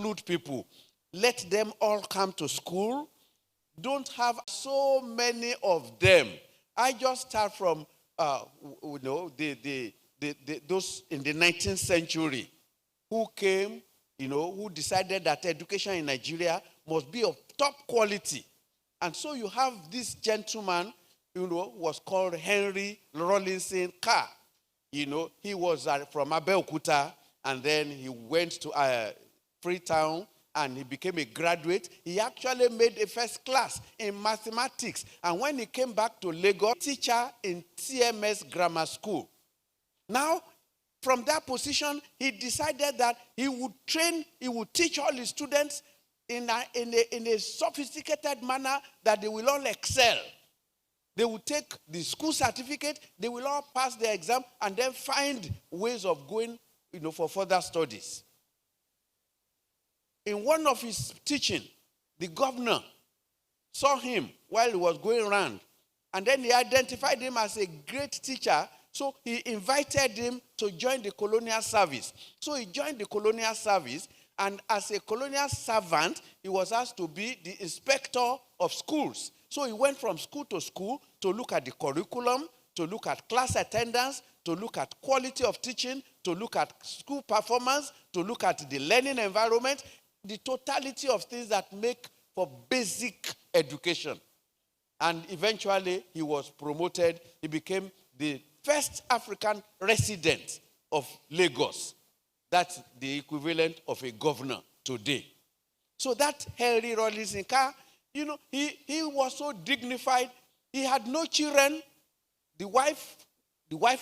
include people. Let them all come to school. Don't have so many of them. I just start from, those in the 19th century who came, who decided that education in Nigeria must be of top quality. And so you have this gentleman, was called Henry Rawlinson Carr. He was from Abeokuta, and then he went to Freetown, and he became a graduate. He actually made a first class in mathematics. And when he came back to Lagos, teacher in TMS Grammar School. Now, from that position, he decided that he would teach all his students in a sophisticated manner that they will all excel. They will take the school certificate, they will all pass the exam, and then find ways of going, for further studies. In one of his teaching, the governor saw him while he was going around, and then he identified him as a great teacher, so he invited him to join the colonial service. So he joined the colonial service, and as a colonial servant, he was asked to be the inspector of schools. So he went from school to look at the curriculum, to look at class attendance, to look at quality of teaching, to look at school performance, to look at the learning environment, the totality of things that make for basic education. And eventually, he was promoted. He became the first African resident of Lagos. That's the equivalent of a governor today. So that Henry Rawlinson Carr, he was so dignified. He had no children. The wife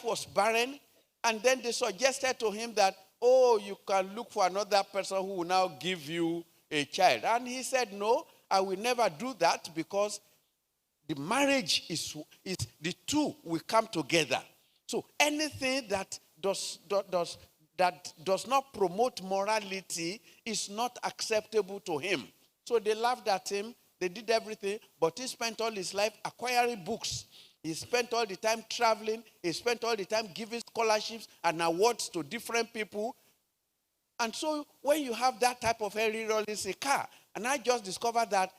was barren. And then they suggested to him that, you can look for another person who will now give you a child. And he said, no, I will never do that, because the marriage is the two will come together. So anything that does not promote morality is not acceptable to him. So they laughed at him. They did everything, but he spent all his life acquiring books. He spent all the time traveling. He spent all the time giving scholarships and awards to different people. And so when you have that type of Henry Rawlinson Carr, and I just discovered that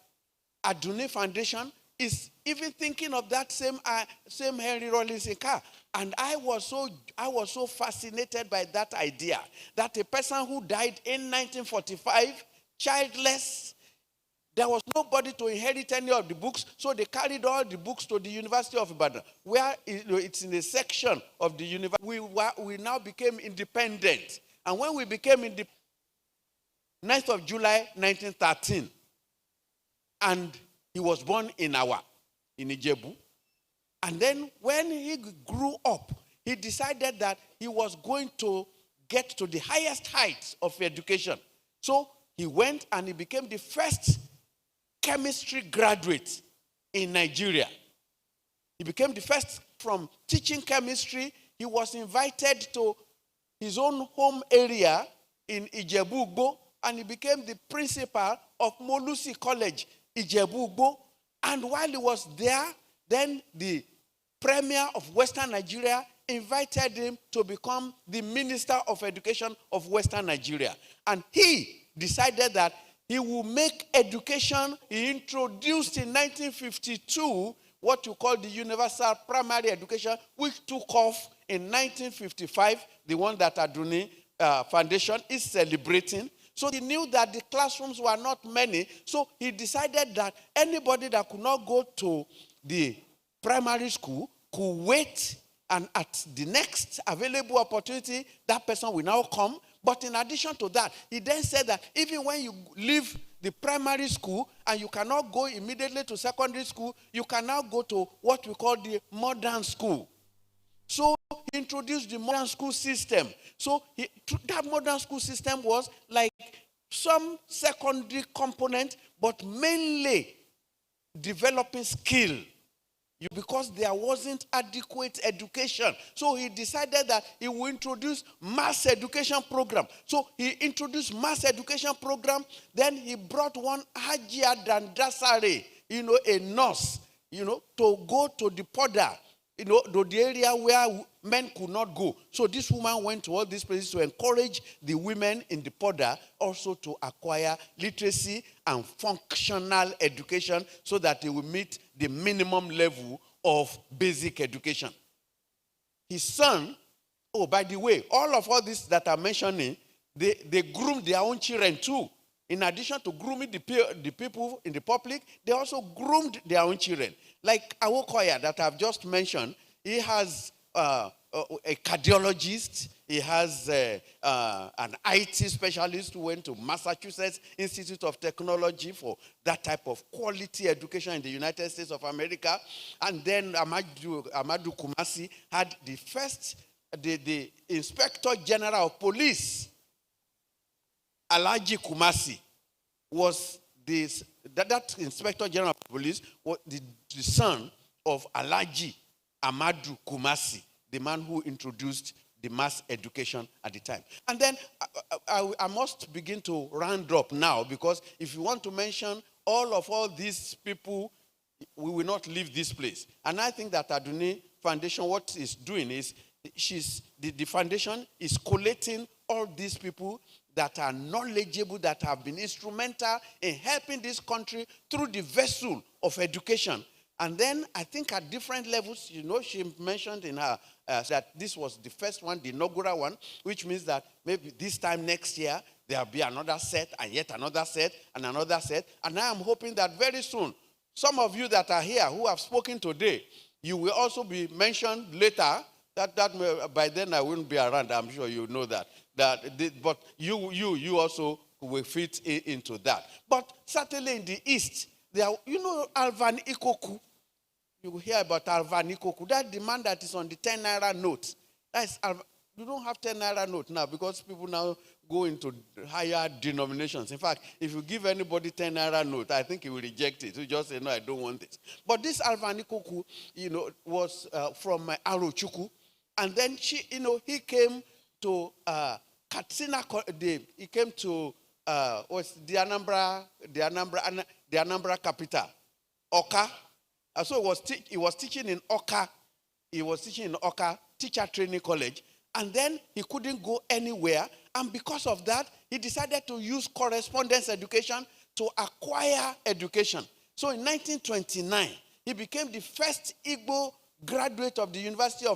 Adunni Foundation is even thinking of that same Henry Rawlinson Carr. And I was so fascinated by that idea, that a person who died in 1945, childless, there was nobody to inherit any of the books, so they carried all the books to the University of Ibadan, where it's in a section of the university. We now became independent. And when we became independent, 9th of July, 1913, and he was born in Ijebu. And then when he grew up, he decided that he was going to get to the highest heights of education. So he went and he became the first chemistry graduate in Nigeria. He became the first from teaching chemistry. He was invited to his own home area in Ijebu-Ugbo, and he became the principal of Molusi College, Ijebu-Ugbo. And while he was there, then the Premier of Western Nigeria invited him to become the Minister of Education of Western Nigeria. And he decided that he will make education. He introduced in 1952 what you call the universal primary education, which took off in 1955, the one that Adunni Foundation is celebrating. So he knew that the classrooms were not many, so he decided that anybody that could not go to the primary school could wait, and at the next available opportunity, that person will now come. But in addition to that, he then said that even when you leave the primary school and you cannot go immediately to secondary school, you can now go to what we call the modern school. So he introduced the modern school system. So that modern school system was like some secondary component, but mainly developing skill. Because there wasn't adequate education. So he decided that he will introduce mass education program. So he introduced mass education program. Then he brought one Hajia Dandasare, a nurse, to go to the Poda the area where men could not go. So this woman went to all these places to encourage the women in the Poda also to acquire literacy and functional education so that they will meet the minimum level of basic education. His son, by the way, all this that I'm mentioning, they groomed their own children too. In addition to grooming the people in the public, they also groomed their own children. Like Awokoya that I've just mentioned, he has a cardiologist, he has an IT specialist who went to Massachusetts Institute of Technology for that type of quality education in the United States of America. And then Amadu Kumasi had the Inspector General of Police, Alhaji Kumasi, was that Inspector General of Police was the son of Alhaji Amadu Kumasi, the man who introduced the mass education at the time. And then I must begin to round up now, because if you want to mention all these people, we will not leave this place. And I think that Adunni Foundation, what it's doing is, the foundation is collating all these people that are knowledgeable, that have been instrumental in helping this country through the vessel of education. And then I think at different levels, she mentioned in her that this was the first one, the inaugural one, which means that maybe this time next year, there will be another set, and yet another set, and another set. And I am hoping that very soon, some of you that are here who have spoken today, you will also be mentioned later. That by then I wouldn't be around. I'm sure you know that. But you also will fit into that. But certainly in the East, there, Alvan Ikoku. You will hear about Alvan Ikoku. That the man that is on the 10 naira note. You don't have 10 naira note now, because people now go into higher denominations. In fact, if you give anybody 10 naira note, I think he will reject it. He just say, no, I don't want this. But this Alvan Ikoku, was from Arochukwu. And then he came to Katsina. He came to the Anambra capital, Oka. So he was teaching in Oka. He was teaching in Oka Teacher Training College, and then he couldn't go anywhere. And because of that, he decided to use correspondence education to acquire education. So in 1929, he became the first Igbo graduate of the University of